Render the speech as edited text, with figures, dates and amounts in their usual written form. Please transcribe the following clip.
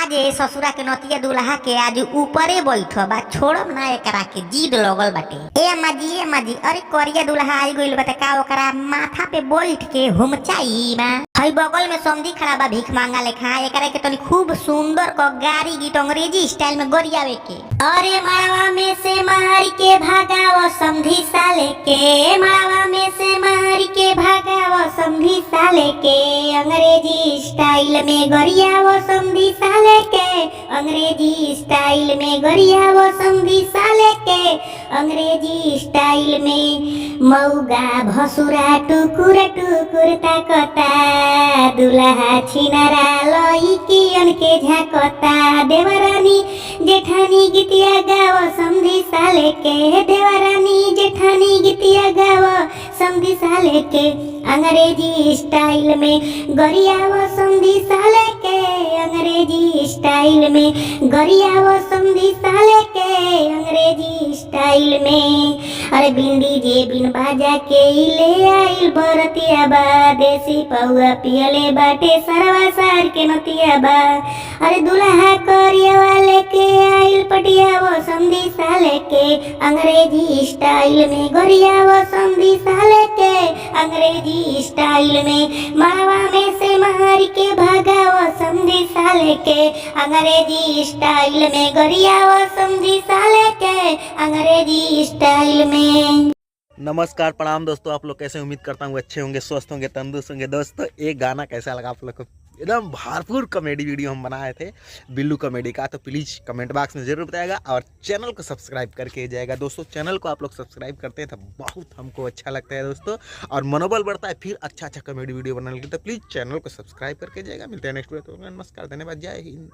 आज ससुरा के नतिया दुल्हा के आज ऊपरे बैठ बा, छोड़ब ना एकरा के, जिद लगल बाटे। ए अम्मा जी अरे करिया दुल्हा आई गइल बा, का ओकरा माथा पे बैठ के हुमचाई बा। हई बगल में समधी खड़ा बा भीख मांगा लेखा, एकरा के तनी खूब सुंदर क गारी गीत अंग्रेजी स्टाइल में गरियावे के। अरे मारवा में से मार के भागाव समधी साले के, मारवा में से मार के भागाव समधी साले के, अंग्रेजी स्टाइल में गरियाव समधी साले के, अंग्रेजी स्टाइल में गरियाव समधी साले के, अंग्रेजी स्टाइल में। मौगा भसुरा टुकुर टुकुर ताकता, दुल्हा छिनरा लइकियन के झाकता, देवरानी जेठानी गीतिया गाव समधी साले के, देवरानी जेठानी गीतिया गाव समधी साले के, अंग्रेजी स्टाइल में गरियाव समधी साले के, अंग्रेजी स्टाइल में गरियाव समधी साले के, अंग्रेजी स्टाइल में। अरे बिंदी जे बिन बाजा के ले आइल बरतिया बा, देसी पौआ पियले बाटे सरवा सार के नतिया बा। अरे दुल्हा करिया वाले के आइल पटिया वो समधी साले के, अंग्रेजी स्टाइल में गरिया वो समधी साले के, अंग्रेजी स्टाइल में। मारवा में से मार के भागा वो समधी साले के, अंग्रेजी स्टाइल में गरिया वो समधी साले के, अंग्रेजी स्टाइल में। नमस्कार प्रणाम दोस्तों, आप लोग कैसे? उम्मीद करता हूँ अच्छे होंगे, स्वस्थ होंगे, तंदुरुस्त होंगे। दोस्तों एक गाना कैसा लगा आप लोग को? एकदम भरपूर कॉमेडी वीडियो हम बनाए थे बिल्लू कॉमेडी का, तो प्लीज़ कमेंट बॉक्स में ज़रूर बताएगा और चैनल को सब्सक्राइब करके जाएगा। दोस्तों चैनल को आप लोग सब्सक्राइब करते हैं तो बहुत हमको अच्छा लगता है दोस्तों, और मनोबल बढ़ता है फिर अच्छा कॉमेडी वीडियो बनाने के लिए। तो प्लीज़ चैनल को सब्सक्राइब करके जाएगा। मिलते हैं नेक्स्ट वीडियो। तो नमस्कार, धन्यवाद, जय हिंद।